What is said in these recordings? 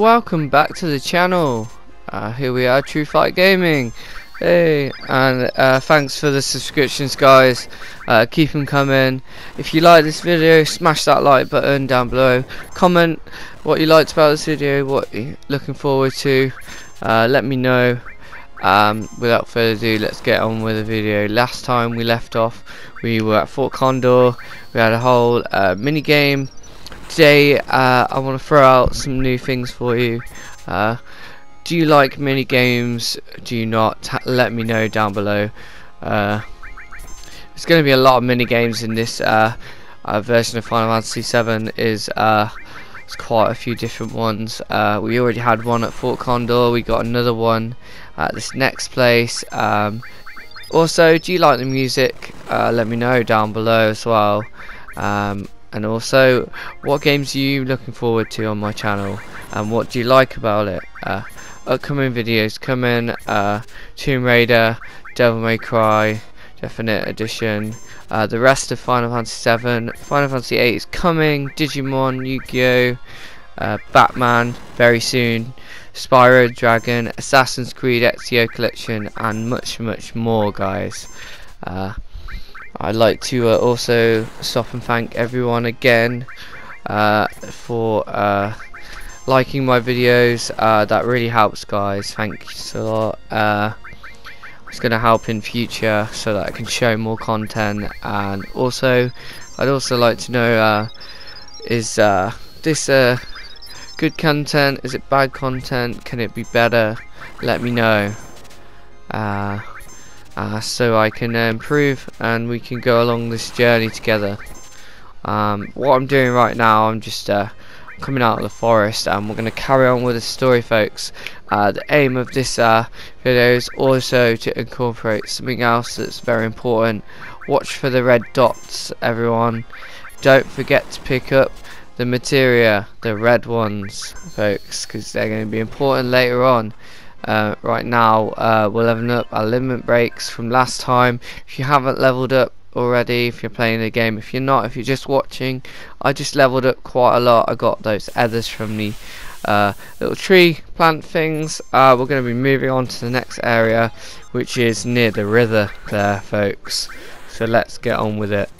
Welcome back to the channel. Here we are, True Fight Gaming. Hey, and thanks for the subscriptions, guys. Keep them coming. If you like this video, smash that like button down below. Comment what you liked about this video, what you're looking forward to. Let me know. Without further ado, let's get on with the video. Last time we left off, we were at Fort Condor. We had a whole mini game. Today I want to throw out some new things for you. Do you like mini games? Do you not? Let me know down below. There's going to be a lot of mini games in this version of Final Fantasy VII. There's quite a few different ones. We already had one at Fort Condor. We got another one at this next place. Also, do you like the music? Let me know down below as well. And also, what games are you looking forward to on my channel, and what do you like about it? Upcoming videos coming: Tomb Raider, Devil May Cry Definite Edition, the rest of Final Fantasy VII, Final Fantasy VIII is coming, Digimon, Yu-Gi-Oh, Batman very soon, Spyro Dragon, Assassin's Creed Ezio Collection, and much more, guys. I'd like to also stop and thank everyone again for liking my videos. That really helps, guys. Thank you a lot. It's going to help in future so that I can show more content. And also, I'd also like to know, is this good content? Is it bad content? Can it be better? Let me know. So I can improve and we can go along this journey together. What I'm doing right now, I'm just coming out of the forest, and we're going to carry on with the story, folks. The aim of this video is also to incorporate something else that's very important. Watch for the red dots, everyone. Don't forget to pick up the materia, the red ones, folks, because they're going to be important later on. Right now we're leveling up our limit breaks from last time. If you haven't leveled up already, if you're playing the game, if you're not, if you're just watching, I just leveled up quite a lot. I got those feathers from the little tree plant things. We're going to be moving on to the next area, which is near the river there, folks, so let's get on with it.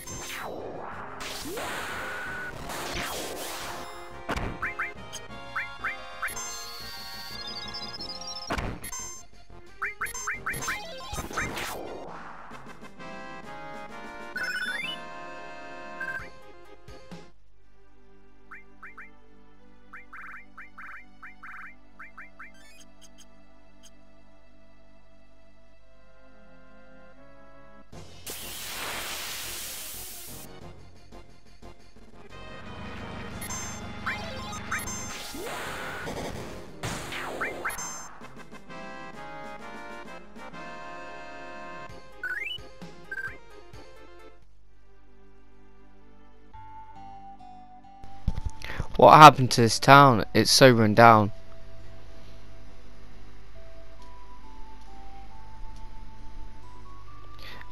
What happened to this town? It's so run down.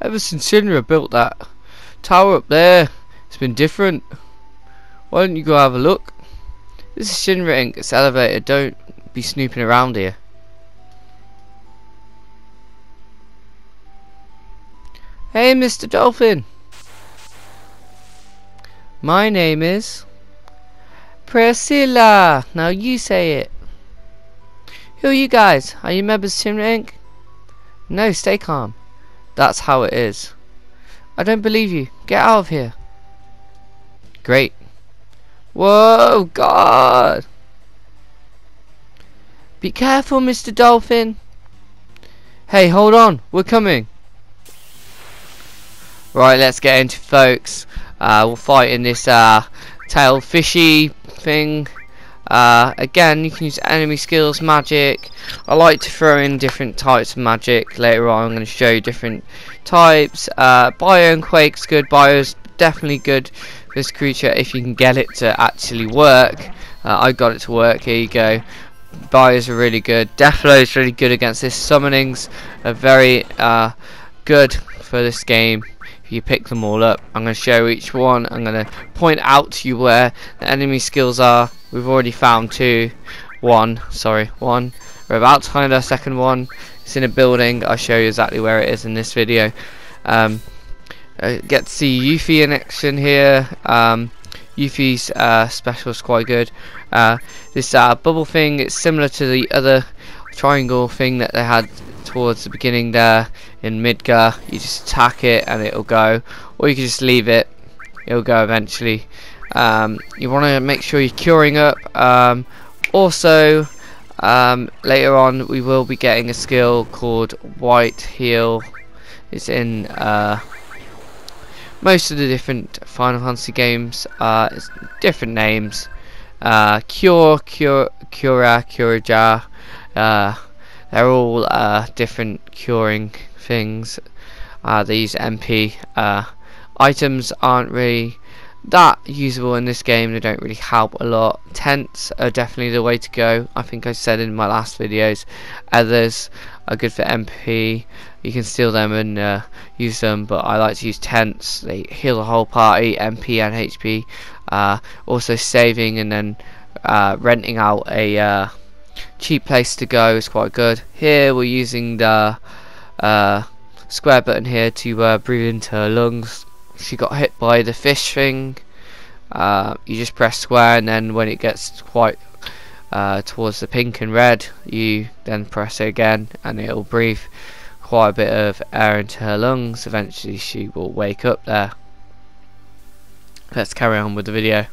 Ever since Shinra built that tower up there, it's been different. Why don't you go have a look? This is Shinra Inc. It's elevator. Don't be snooping around here. Hey, Mr. Dolphin. My name is Priscilla. Now you say it. Who are you guys? Are you members of Shinra Inc? No, stay calm. That's how it is. I don't believe you. Get out of here. Great. Whoa, God. Be careful, Mr. Dolphin. Hey, hold on. We're coming. Right, let's get into it, folks. We'll fight in this tail fishy thing. Again, you can use enemy skills, magic. I like to throw in different types of magic. Later on, I'm going to show you different types. Bio and Quake's good. Bio's definitely good for this creature if you can get it to actually work. I got it to work. Here you go. Bios are really good. Deathflow is really good against this. Summonings are very good for this game. You pick them all up. I'm going to show each one. I'm going to point out to you where the enemy skills are. We've already found two. one. Sorry, one. We're about to find our second one. It's in a building. I'll show you exactly where it is in this video. Get to see Yuffie in action here. Yuffie's special is quite good. This bubble thing, it's similar to the other triangle thing that they had towards the beginning there in Midgar. You just attack it and it'll go, or you can just leave it, it'll go eventually. You want to make sure you're curing up. Also, later on we will be getting a skill called White Heal. It's in most of the different Final Fantasy games. It's different names. Cura, Curaja. They're all different curing things. They use MP. Items aren't really that usable in this game. They don't really help a lot. Tents are definitely the way to go. I think I said in my last videos. Others are good for MP. You can steal them and use them, but I like to use tents. They heal the whole party, MP and HP. Also saving and then renting out a cheap place to go is quite good. Here we're using the square button here to breathe into her lungs. She got hit by the fish thing. You just press square, and then when it gets quite towards the pink and red, you then press it again and it'll breathe quite a bit of air into her lungs. Eventually she will wake up there. Let's carry on with the video.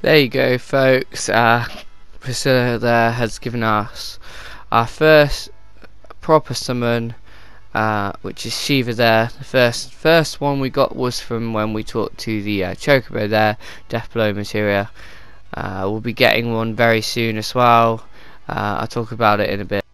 There you go, folks. Priscilla there has given us our first proper summon, which is Shiva there. The first one we got was from when we talked to the Chocobo there, Death Blow Materia. We'll be getting one very soon as well. I'll talk about it in a bit.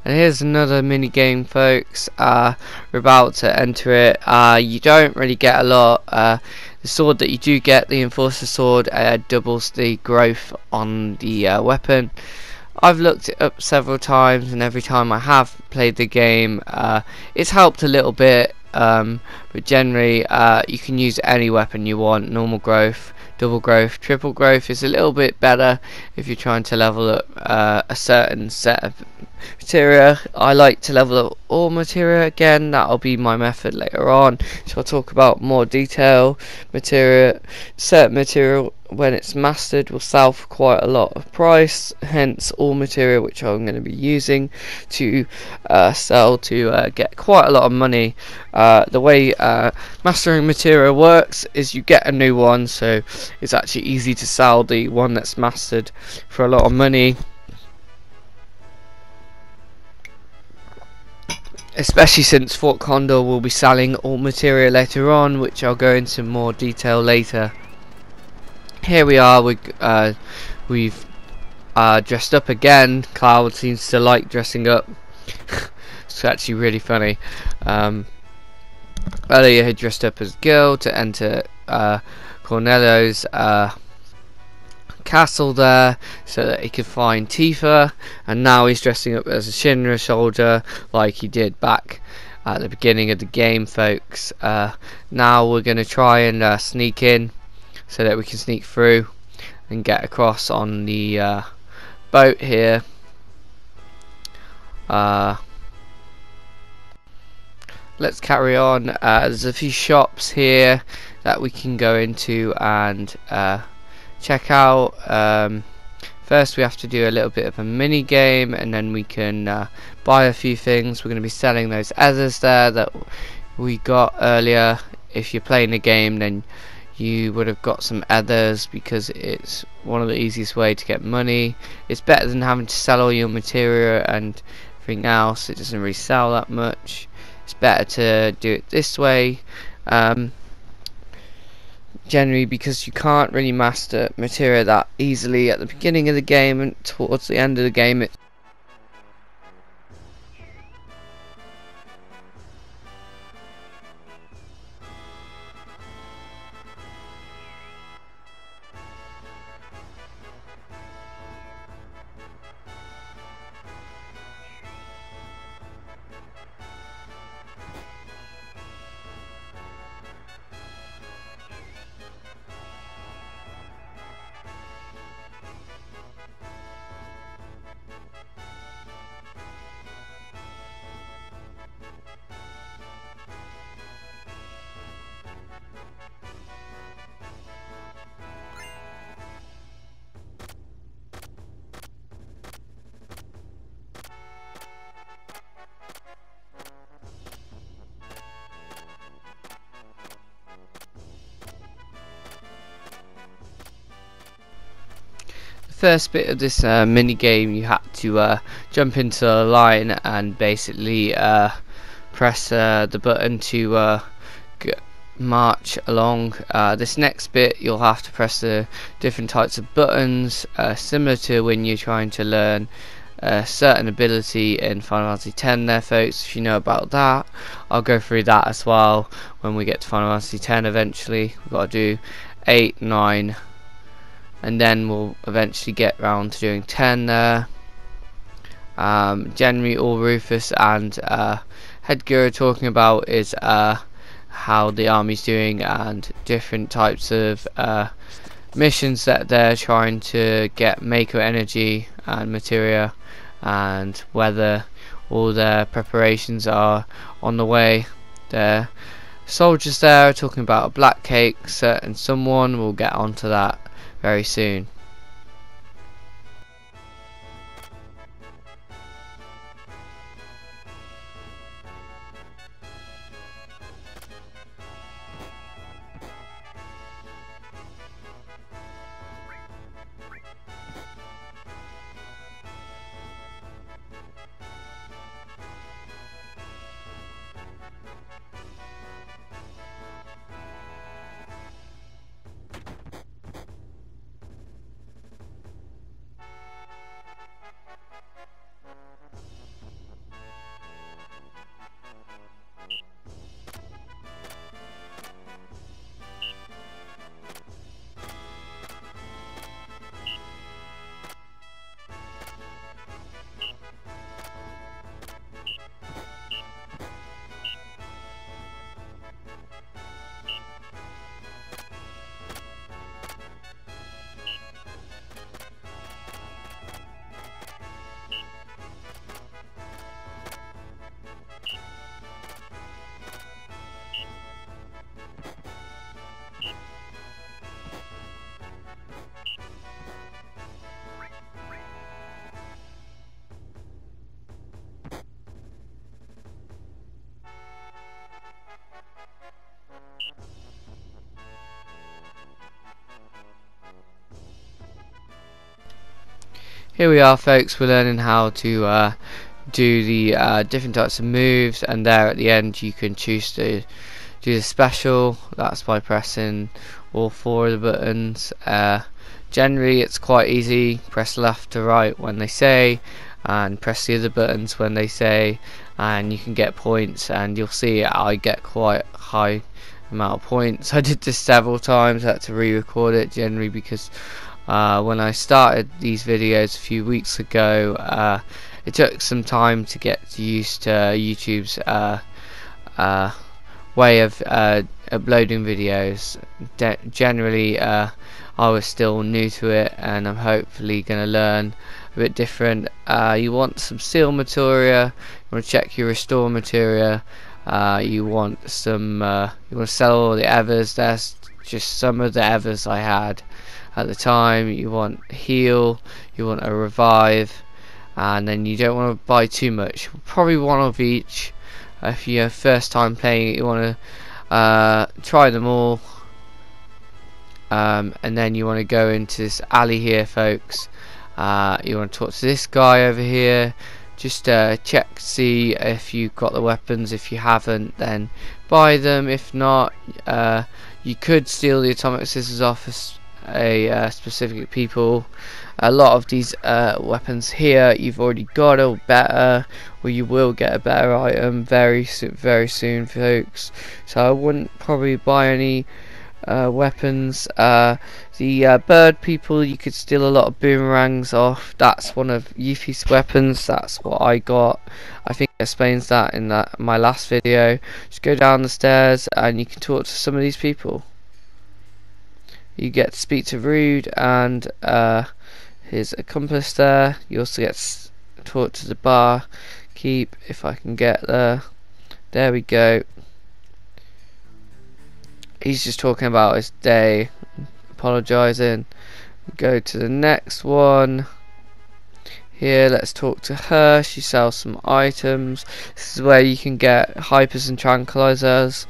And here's another mini game, folks. We're about to enter it. You don't really get a lot. The sword that you do get, the Enforcer sword, doubles the growth on the weapon. I've looked it up several times, and every time I have played the game, it's helped a little bit. But generally, you can use any weapon you want. Normal growth, double growth, triple growth is a little bit better if you're trying to level up a certain set of materia. I like to level up all materia again. That'll be my method later on, so I'll talk about more detail. Certain material when it's mastered will sell for quite a lot of price, hence all materia which I'm going to be using to sell to get quite a lot of money. The way mastering materia works is you get a new one, so it's actually easy to sell the one that's mastered for a lot of money, especially since Fort Condor will be selling all materia later on, which I'll go into more detail later. Here we are, we've dressed up again. Cloud seems to like dressing up. It's actually really funny. Earlier he dressed up as Gil to enter Cornelio's castle there so that he could find Tifa, and now he's dressing up as a Shinra soldier like he did back at the beginning of the game, folks. Now we're going to try and sneak in so that we can sneak through and get across on the boat here. Let's carry on. There's a few shops here that we can go into and check out. First we have to do a little bit of a mini game, and then we can buy a few things. We're going to be selling those others there that we got earlier. If you're playing the game, then you would have got some others because it's one of the easiest way to get money. It's better than having to sell all your materia and everything else. It doesn't really sell that much. It's better to do it this way. Generally, because you can't really master materia that easily at the beginning of the game, and towards the end of the game first bit of this mini game, you had to jump into the line and basically press the button to march along. This next bit you'll have to press the different types of buttons, similar to when you're trying to learn a certain ability in Final Fantasy X there, folks. If you know about that, I'll go through that as well when we get to Final Fantasy X eventually. We've got to do 8, 9, and then we'll eventually get round to doing 10 there. Generally all Rufus and Hedger are talking about is how the army's doing and different types of missions that they're trying to get Mako energy and materia, and whether all their preparations are on the way. Their soldiers there are talking about a black cake, and someone will get onto that very soon. here we are, folks. We're learning how to do the different types of moves, and there at the end you can choose to do the special. That's by pressing all 4 of the buttons. Generally it's quite easy. Press left to right when they say, and press the other buttons when they say, and you can get points, and you'll see I get quite high amount of points. I did this several times. I had to re-record it generally because when I started these videos a few weeks ago, it took some time to get used to YouTube's way of uploading videos. Generally I was still new to it, and I'm hopefully going to learn a bit different. You want some seal materia, you want to check your restore materia, you want some you want to sell all the evers. That's just some of the evers I had at the time. You want heal, you want a revive, and then you don't want to buy too much, probably one of each. If you're first time playing it, you want to try them all, and then you want to go into this alley here, folks. You want to talk to this guy over here. Just check, see if you've got the weapons. If you haven't, then buy them. If not, you could steal the atomic scissors off a specific people. A lot of these weapons here you've already got or better, or you will get a better item very soon, folks. So I wouldn't probably buy any weapons. The bird people, you could steal a lot of boomerangs off. That's one of Yuffie's weapons. That's what I got. I think it explains that in my last video. Just go down the stairs and you can talk to some of these people. You get to speak to Rude and his accomplice there. You also get to talk to the bar keep, if I can get there. There we go. He's just talking about his day, apologising. Go to the next one. Here, let's talk to her. She sells some items. This is where you can get hypers and tranquilizers.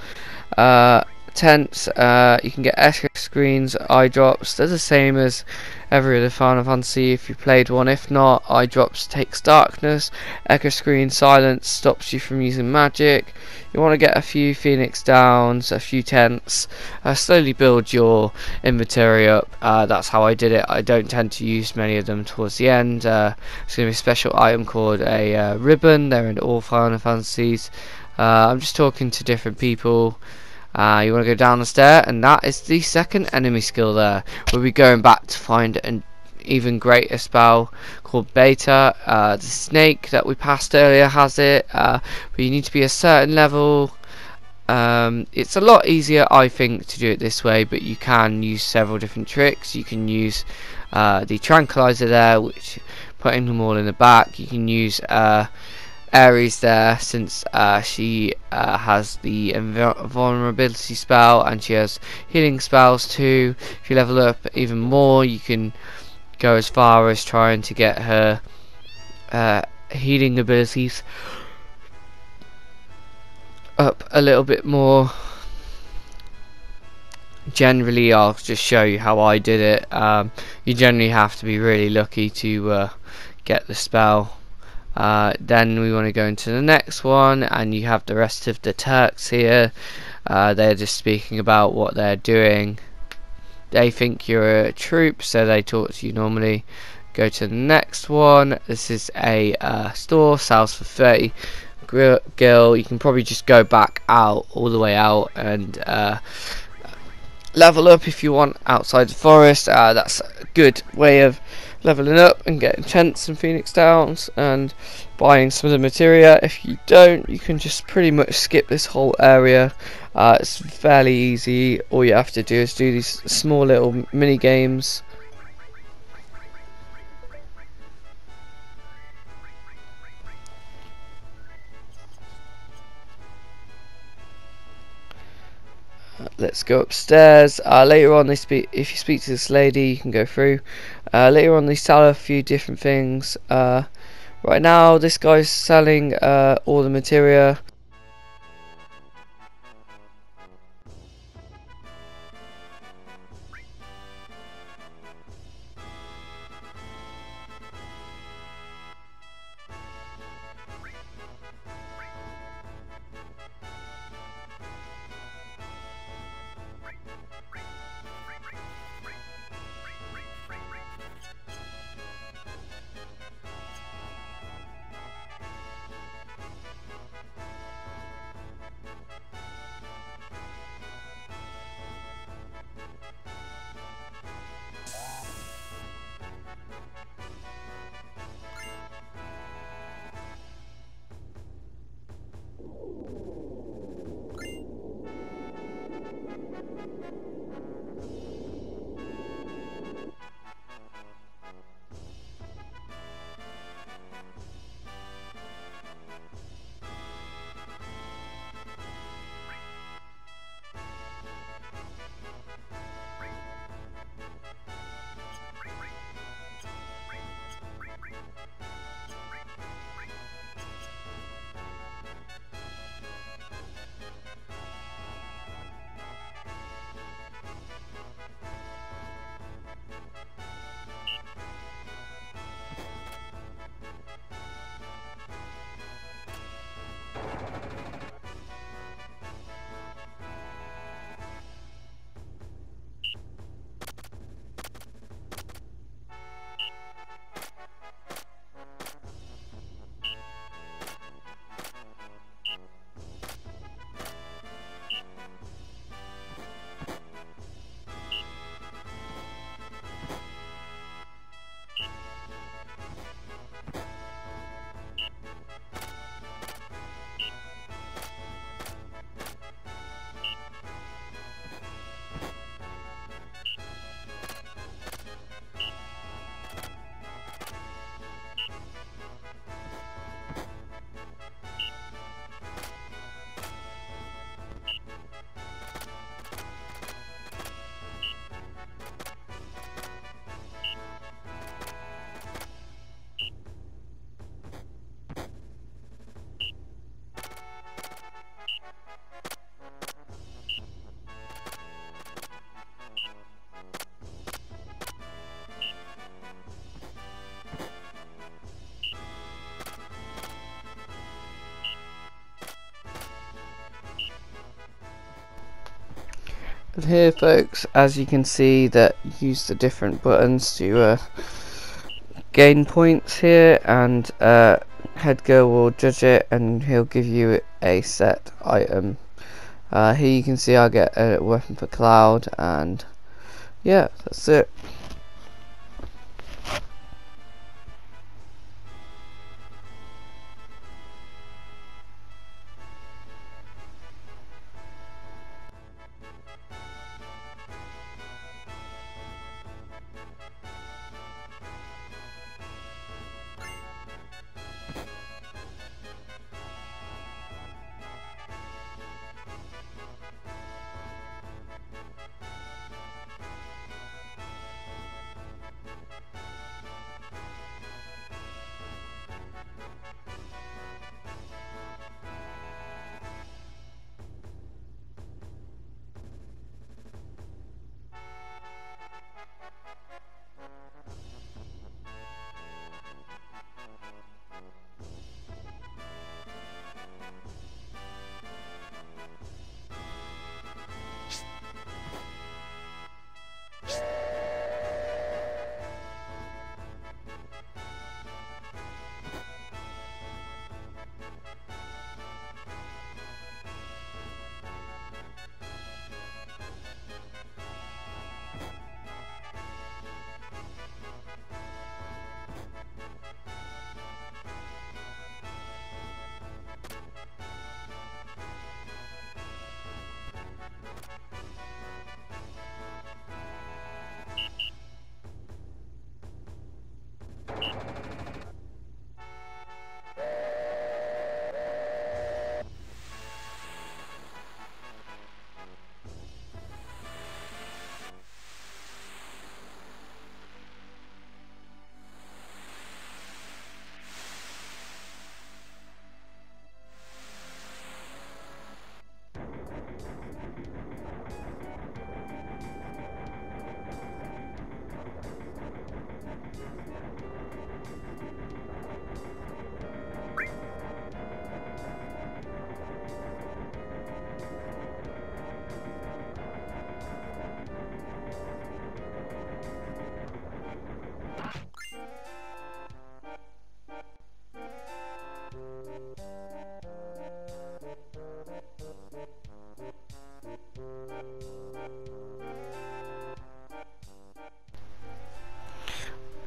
Tents, you can get extra screens, eye drops. They're the same as every other Final Fantasy if you played one. If not, eye drops takes darkness, echo screen silence stops you from using magic. You want to get a few phoenix downs, a few tents, slowly build your inventory up. That's how I did it. I don't tend to use many of them towards the end. It's going to be a special item called a ribbon. They're in all Final Fantasies. I'm just talking to different people. You want to go down the stair, and that is the second enemy skill there. We'll be going back to find an even greater spell called Beta. The snake that we passed earlier has it, but you need to be a certain level. It's a lot easier, I think, to do it this way, but you can use several different tricks. You can use the tranquilizer there, which putting them all in the back. You can use Ares there, since she has the vulnerability spell, and she has healing spells too. If you level up even more, you can go as far as trying to get her healing abilities up a little bit more. Generally, I'll just show you how I did it. You generally have to be really lucky to get the spell. Then we want to go into the next one, and you have the rest of the Turks here. They're just speaking about what they're doing. They think you're a troop, so they talk to you normally. Go to the next one. This is a store, sells for 30 gil. You can probably just go back out, all the way out, and level up if you want outside the forest. That's a good way of leveling up and getting chents and phoenix downs and buying some of the materia. If you don't, you can just pretty much skip this whole area. It's fairly easy. All you have to do is do these small little mini games. Let's go upstairs. Later on, if you speak to this lady, you can go through. Later on, they sell a few different things. Right now, this guy's selling all the materia. And here, folks, as you can see, that use the different buttons to gain points here, and Headgirl will judge it and he'll give you a set item. Here you can see I get a weapon for Cloud, and yeah, that's it.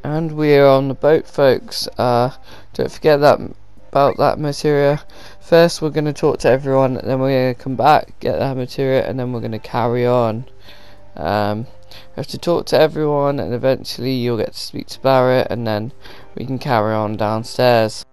And we are on the boat, folks. Don't forget that about that materia First we're going to talk to everyone, and then we're going to come back, get the materia, and then we're going to carry on. You have to talk to everyone, and eventually you'll get to speak to Barret, and then we can carry on downstairs.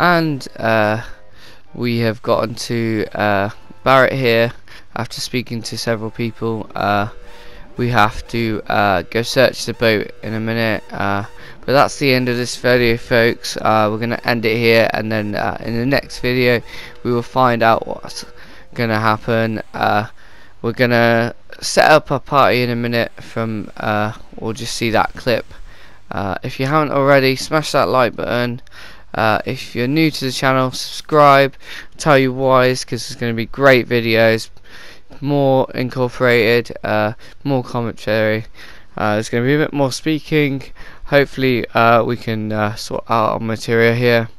And we have gotten to Barret here. After speaking to several people, we have to go search the boat in a minute, but that's the end of this video, folks. We're going to end it here, and then in the next video we will find out what's going to happen. We're going to set up a party in a minute from we'll just see that clip. If you haven't already, smash that like button. If you're new to the channel, subscribe. Tell you why, because there's going to be great videos, more incorporated, more commentary. There's going to be a bit more speaking. Hopefully we can sort out our materia here.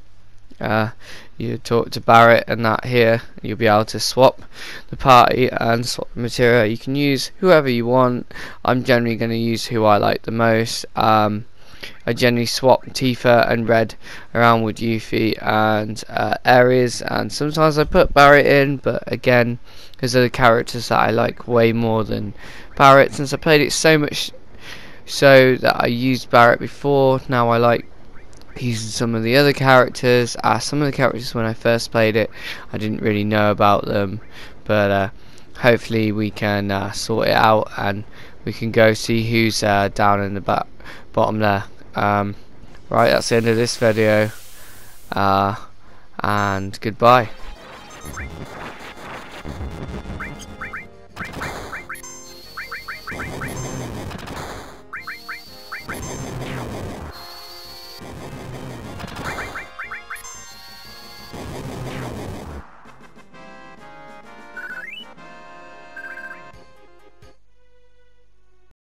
You talk to Barret and that here, you'll be able to swap the party and swap the materia. You can use whoever you want. I'm generally going to use who I like the most. I generally swap tiffa and red around with yuffie and areas, and sometimes I put Barret in, but again, because of the characters that I like way more than Barret, since I played it so much so that I used Barret before. Now I like using some of the other characters. Some of the characters when I first played it I didn't really know about them, but hopefully we can sort it out and we can go see who's down in the bottom there. Right, that's the end of this video, and goodbye.